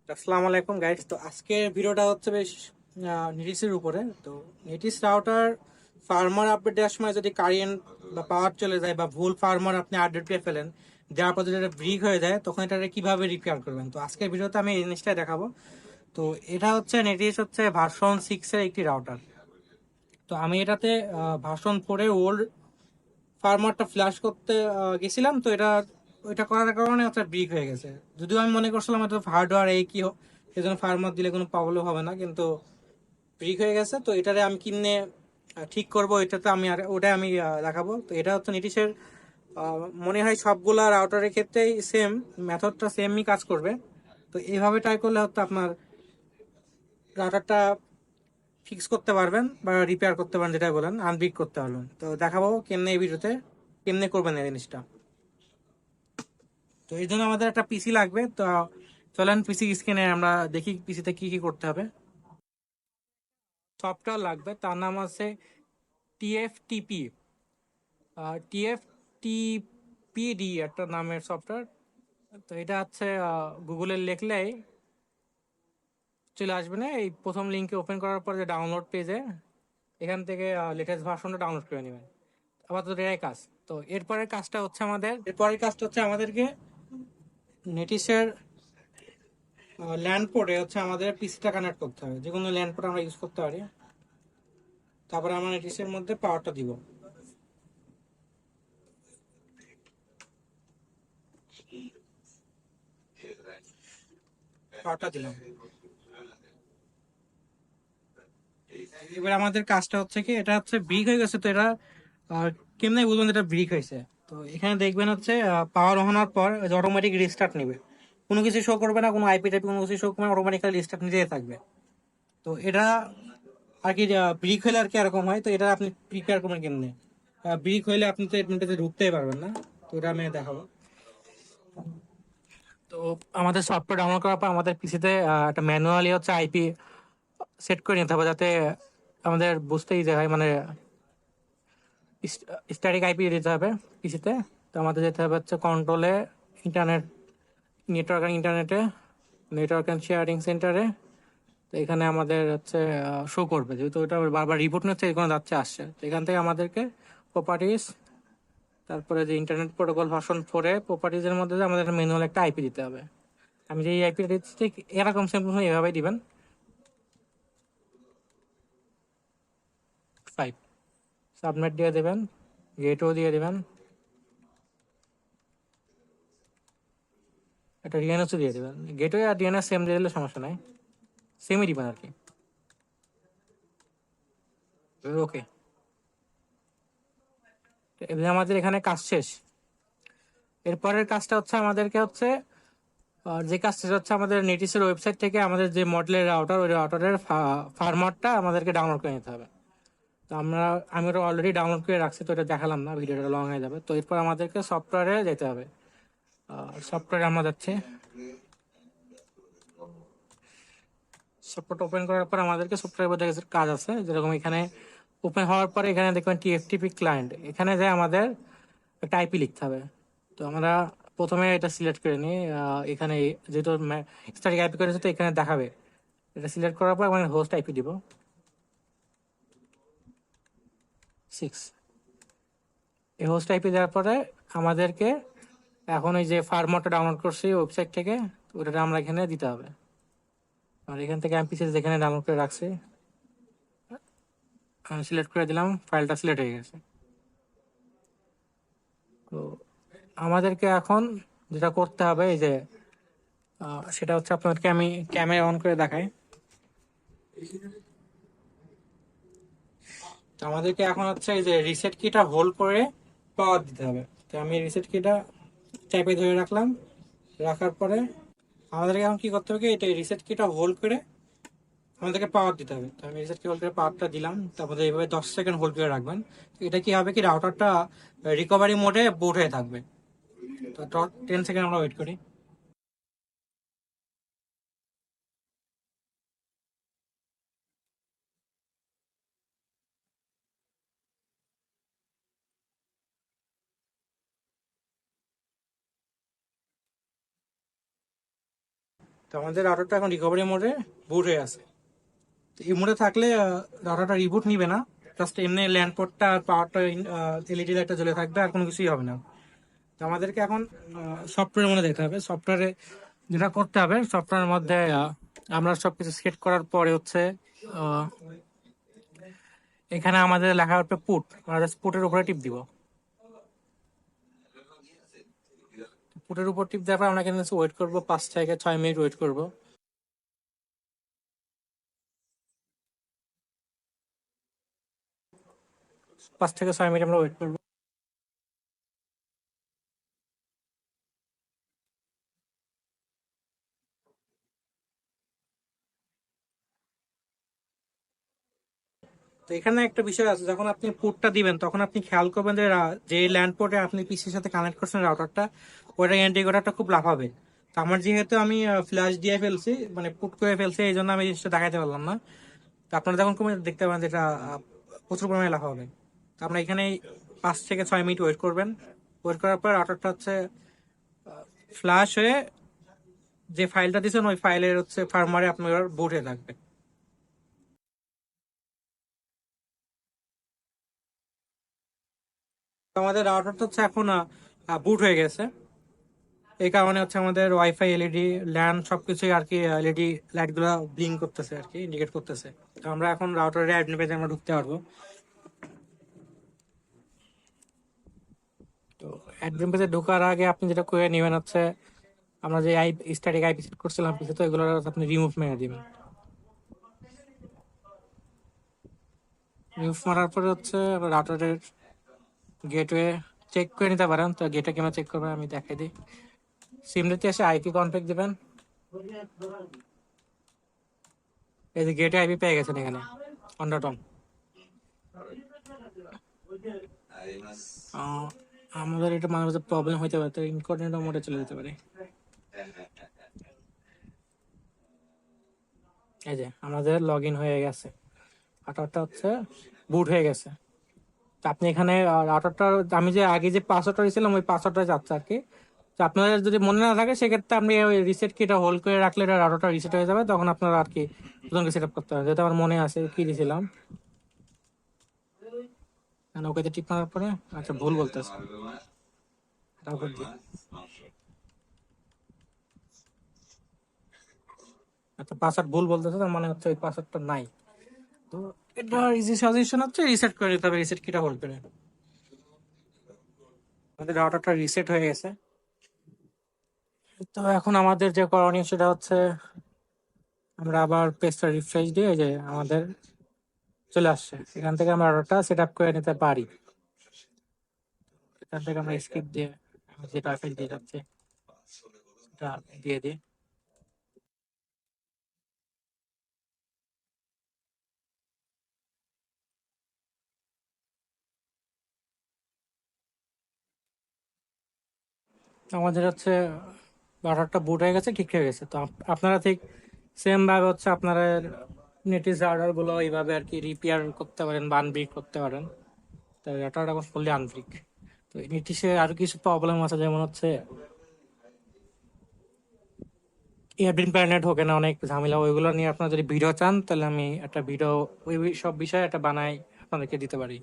আসসালামু আলাইকুম গাইস। তো আজকে ভিডিওটা হচ্ছে বেশ নেটিসের উপরে। তো নেটিস রাউটার ফার্মার আপডেট দেওয়ার সময় যদি কারেন্ট বা পাওয়ার চলে যায় বা ভুল ফার্মার আপনি আপডেট পেয়ে ফেলেন, যার পর যদি এটা ব্রিক হয়ে যায় তখন এটা কিভাবে রিপেয়ার করবেন। তো আজকের ভিডিওতে আমি এই জিনিসটাই দেখাবো। তো এটা হচ্ছে নেটিস হচ্ছে ভার্সন 6 এর একটি রাউটার। তো আমি এটাতে ভার্সন 4 এর ওল্ড ফার্মারটা ফ্ল্যাশ করতে গেছিলাম। তো ওইটা করার কারণে হচ্ছে ব্রিক হয়ে গেছে। যদিও আমি মনে করছিলাম এটা হার্ডওয়্যার এই কি এই জন্য ফার্মার দিলে কোনো প্রবলেম হবে না, কিন্তু ব্রিক হয়ে গেছে। তো এটারে আমি কিনে ঠিক করব, এটাতে আমি আর ওটাই আমি দেখাবো। তো এটা হচ্ছে নিটিশের মনে হয় সবগুলা রাউটারের ক্ষেত্রেই সেম মেথডটা সেমই কাজ করবে। তো এইভাবে ট্রাই করলে হয়তো আপনার রাউটারটা ফিক্স করতে পারবেন বা রিপেয়ার করতে পারেন, যেটা বলেন আনব্রিক করতে পারবেন। তো দেখাবো কেমনে এই ভিডিওতে কেমনে করবেন এই জিনিসটা। তো এই জন্য আমাদের একটা পিসি লাগবে। তো চলেন পিসি স্ক্রিনে আমরা দেখি পিসিতে কি কি করতে হবে। সফটওয়্যার লাগবে, তার নাম আছে টিএফটিপি। টিএফটিপিডি একটা নামের সফটওয়্যার। তো এটা হচ্ছে গুগলে লিখলেই চলে আসবে। না, এই প্রথম লিঙ্কে ওপেন করার পর যে ডাউনলোড পেজে এখান থেকে লেটেস্ট ভার্সনটা ডাউনলোড করে নেবেন। আপাতত এটাই কাজ। তো এরপরের কাজটা হচ্ছে আমাদেরকে নেটিসের ল্যান্ড পোর্টে হচ্ছে আমাদের পিসিটা কানেক্ট করতে হবে। যে কোনো ল্যান্ড পোর্ট আমরা ইউজ করতে পারি। তারপরে আমরা নেটিসের মধ্যে পাওয়ারটা দিব, পাওয়ারটা দিলাম। এবার আমাদের কাজটা হচ্ছে কি, এটা হচ্ছে ব্রিক হয়ে গেছে। তো এটা কেমনে বুঝবেন এটা ব্রিক হয়েছে? তো এখানে দেখবেন হচ্ছে পাওয়ার অন হওয়ার পর অটোমেটিক রিস্টার্ট নেবে। কোনো কিছু শো করবে না, কোনো আইপি টাইপি কোনো কিছু শো করবে না, অটোমেটিক্যালি রিস্টার্ট নিতে থাকবে। তো এটা আর কি ব্রিক হলে আর কি এরকম হয়। তো এটা আপনি প্রিপেয়ার করবেন কেমনে? ব্রিক হইলে আপনি তো এটাতে ঢুকতেই পারবেন না। তো এটা আমি দেখাবো। তো আমাদের সফটওয়্যার ডাউনলোড করার পর আমাদের পিসিতে একটা ম্যানুয়ালি হচ্ছে আইপি সেট করে নিতে হবে, যাতে আমাদের বুঝতে ইজি হয়। মানে স্ট্যাটিক আইপি দিতে হবে পিসিতে। তো আমাদের যেতে হবে হচ্ছে কন্ট্রোলে, ইন্টারনেট, নেটওয়ার্ক অ্যান্ড ইন্টারনেটে, নেটওয়ার্ক অ্যান্ড শেয়ারিং সেন্টারে। তো এখানে আমাদের হচ্ছে শো করবে, যেহেতু ওটা বারবার রিপোর্ট নিচ্ছে, এখানে যাচ্ছে আসছে। তো এখান থেকে আমাদেরকে প্রপার্টিস, তারপরে যে ইন্টারনেট প্রোটোকল ভার্সন 4 প্রপার্টিজের মধ্যে আমাদের ম্যানুয়াল একটা আইপি দিতে হবে। আমি যে আইপিটা দিচ্ছি ঠিক এরকম সিম্পল এভাবেই দিবেন। 5 সাবনেট দিয়ে দেবেন, গেটও দিয়ে দেবেন, একটা ডিএনএসও দিয়ে দেবেন। গেটওয়ে আর ডিএনএস সেম দিয়ে দিলে সমস্যা নাই, সেমই দিবেন আর কি। ওকে, এবার আমাদের এখানে কাজ শেষ। এরপরের কাজটা হচ্ছে আমাদেরকে হচ্ছে যে কাজটা হচ্ছে আমাদের নেটিসের ওয়েবসাইট থেকে আমাদের যে মডেলের রাউটার, ওই রাউটারের ফার্মারটা আমাদেরকে ডাউনলোড করে নিতে হবে। তো আমি ওটা অলরেডি ডাউনলোড করে রাখছি, তো এটা দেখালাম না, ভিডিওটা লং হয়ে যাবে। তো এরপর আমাদেরকে সফটওয়্যারে যেতে হবে। সফটওয়্যারে আমরা যাচ্ছি। সফটওয়্যার ওপেন করার পর আমাদেরকে সফটওয়্যার মধ্যে কিছু কাজ আছে, যেরকম এখানে ওপেন হওয়ার পরে এখানে দেখবেন টিএফটিপি ক্লায়েন্ট, এখানে যে আমাদের একটা আইপি লিখতে হবে। তো আমরা প্রথমে এটা সিলেক্ট করে নিই। এখানে যেহেতু স্ট্যাটিক আইপি করেছে, তো এখানে দেখাবে। এটা সিলেক্ট করার পর মানে হোস্ট আইপি দিব 6। এই হোস্ট আইপি দেওয়ার পরে আমাদেরকে এখন ওই যে ফার্মটা ডাউনলোড করছি ওয়েবসাইট থেকে, ওটা আমরা এখানে দিতে হবে। আর এখান থেকে এমপি যেখানে ডাউনলোড করে রাখছি আমি সিলেক্ট করে দিলাম, ফাইলটা সিলেক্ট হয়ে গেছে। তো আমাদেরকে এখন যেটা করতে হবে, এই যে সেটা হচ্ছে আপনাদেরকে আমি ক্যামেরা অন করে দেখাই। তো আমাদেরকে এখন হচ্ছে এই যে রিসেট কিটা হোল্ড করে পাওয়ার দিতে হবে। তো আমি রিসেট কিটা চাপে ধরে রাখলাম। রাখার পরে আমাদেরকে এখন কি করতে হবে কি, এটা রিসেট কিটা হোল্ড করে আমাদেরকে পাওয়ার দিতে হবে। তো আমি রিসেট কি হোল্ড করে পাওয়ারটা দিলাম। তারপরে এইভাবে 10 সেকেন্ড হোল্ড করে রাখবেন। তো এটা কি হবে কি, রাউটারটা রিকভারি মোডে বুট হয়ে থাকবে। তো 10 সেকেন্ড আমরা ওয়েট করি। তো আমাদের রাউটারটা এখন রিকভারি মোডে বুট হয়ে আছে। তো এই মোডে থাকলে রাউটারটা রিবুট নিবে না, জাস্ট এমনি ল্যান্ড পোর্টটা আর পাওয়ারটা এলইডি লাইটটা জ্বলে থাকবে, আর কোনো কিছুই হবে না। তো আমাদেরকে এখন সফটওয়্যার মধ্যে দেখতে হবে। সফটওয়্যারে যেটা করতে হবে, সফটওয়্যারের মধ্যে আমরা সবকিছু সেট করার পরে হচ্ছে আহ, এখানে আমাদের লেখা হবে পুট, আমরা জাস্ট পুটের উপরে টিপ দিব। পুটের উপর টিপ দেওয়ার পর আমরা এখানে ওয়েট করবো, 5 থেকে 6 মিনিট ওয়েট করবো। 5 থেকে 6 মিনিট আমরা ওয়েট করবো। তো এখানে একটা বিষয় আছে, যখন আপনি পুটটা দিবেন তখন আপনি খেয়াল করবেন যে যে ল্যান্ড পোর্টে আপনি পিসির সাথে কানেক্ট করছেন রাউটারটা, ওটা ইন্টিগ্রেটরটা খুব লাফাবে। তো আমার যেহেতু আমি ফ্ল্যাশ দিয়ে ফেলছি, মানে পুট করে ফেলছি, এই জন্য আমি এই জিনিসটা দেখাতে পারলাম না। তো আপনারা যখন কমে দেখতে পাবেন যেটা প্রচুর পরিমাণে লাফাবে। তো আমরা এখানে 5 থেকে 6 মিনিট ওয়েট করবেন। ওয়েট করার পর রাউটারটা হচ্ছে ফ্ল্যাশ হয়ে যে ফাইলটা দিয়েছেন ওই ফাইলের হচ্ছে ফার্মারে আপনার বুটে থাকবে। তো আমাদের রাউটারটা হচ্ছে এখন বুট হয়ে গেছে। এই কারণে হচ্ছে আমাদের ওয়াইফাই, এলইডি, ল্যান সবকিছুই আর কি এলইডি লাইট গুলা ব্লিঙ্ক করতেছে আর কি, ইন্ডিকেট করতেছে। তো আমরা এখন রাউটারের অ্যাডমিন পেজে আমরা ঢুকতে পারবো। তো অ্যাডমিন পেজে ঢোকার আগে আপনি যেটা করে নেবেন হচ্ছে, আমরা যে স্ট্যাটিক আইপি সেট করছিলাম পিছে, তো এগুলো আপনি রিমুভ মেরে দিবেন। রিমুভ মারার পরে হচ্ছে রাউটারের গেটওয়ে চেক করে নিতে পারেন। তো গেটে কেমন চেক করবেন আমি দেখাই দিই। সিমলেতে এসে আইপি কনফিগ দিবেন। এই যে গেটে আইপি পেয়ে গেছেন এখানে অন.অন। আমাদের এটা মাঝে মাঝে প্রবলেম হইতে পারে, তো ইনকর্ডিনেট মোডে চলে যেতে পারে। এই যে আমাদের লগ ইন হয়ে গেছে, রাউটারটা হচ্ছে বুট হয়ে গেছে। তো আপনি এখানে রাউটারটা, আমি যে আগে যে পাসওয়ার্ডটা দিয়েছিলাম ওই পাসওয়ার্ডটা যাচ্ছে আর কি। তো আপনাদের যদি মনে না থাকে সেক্ষেত্রে আপনি ওই রিসেট কিটা হোল্ড করে রাখলে এটা রাউটারটা রিসেট হয়ে যাবে, তখন আপনারা আর কি নতুন সেট আপ করতে হবে। যেহেতু আমার মনে আছে কি দিয়েছিলাম, ওকে টিপ মারার পরে আচ্ছা ভুল বলতেছে রাউটার দিয়ে। আচ্ছা পাসওয়ার্ড ভুল বলতেছে, তার মানে হচ্ছে ওই পাসওয়ার্ডটা নাই। তো এটা ইজি সাজেশন হচ্ছে রিসেট করে দিতে হবে, রিসেট কিটা হোল্ড করে। আমাদের রাউটারটা রিসেট হয়ে গেছে। তো এখন আমাদের যে করণীয় সেটা হচ্ছে আমরা আবার পেজটা রিফ্রেশ দিয়ে, এই যে আমাদের চলে আসছে, এখান থেকে আমরা রাউটারটা সেট আপ করে নিতে পারি। এখান থেকে আমরা স্কিপ দিয়ে আমি যেটা ফাইল দিয়ে যাচ্ছি এটা দিয়ে দিই। আমাদের হচ্ছে রাউটারটা বুট হয়ে গেছে, ঠিক হয়ে গেছে। তো আপনারা ঠিক সেম ভাবে হচ্ছে আপনারা নেটিভ রাউটার গুলো এইভাবে আর কি রিপেয়ার করতে পারেন বা আনব্রিক করতে পারেন। তো রাউটারটা এখন ফুললি আনব্রিক। তো নেটিসে আরো কিছু প্রবলেম আছে, যেমন হচ্ছে এয়ারবিন প্ল্যানেট হোক না, অনেক ঝামেলা। ওইগুলো নিয়ে আপনারা যদি ভিডিও চান তাহলে আমি একটা ভিডিও ওই সব বিষয়ে একটা বানাই আপনাদেরকে দিতে পারি।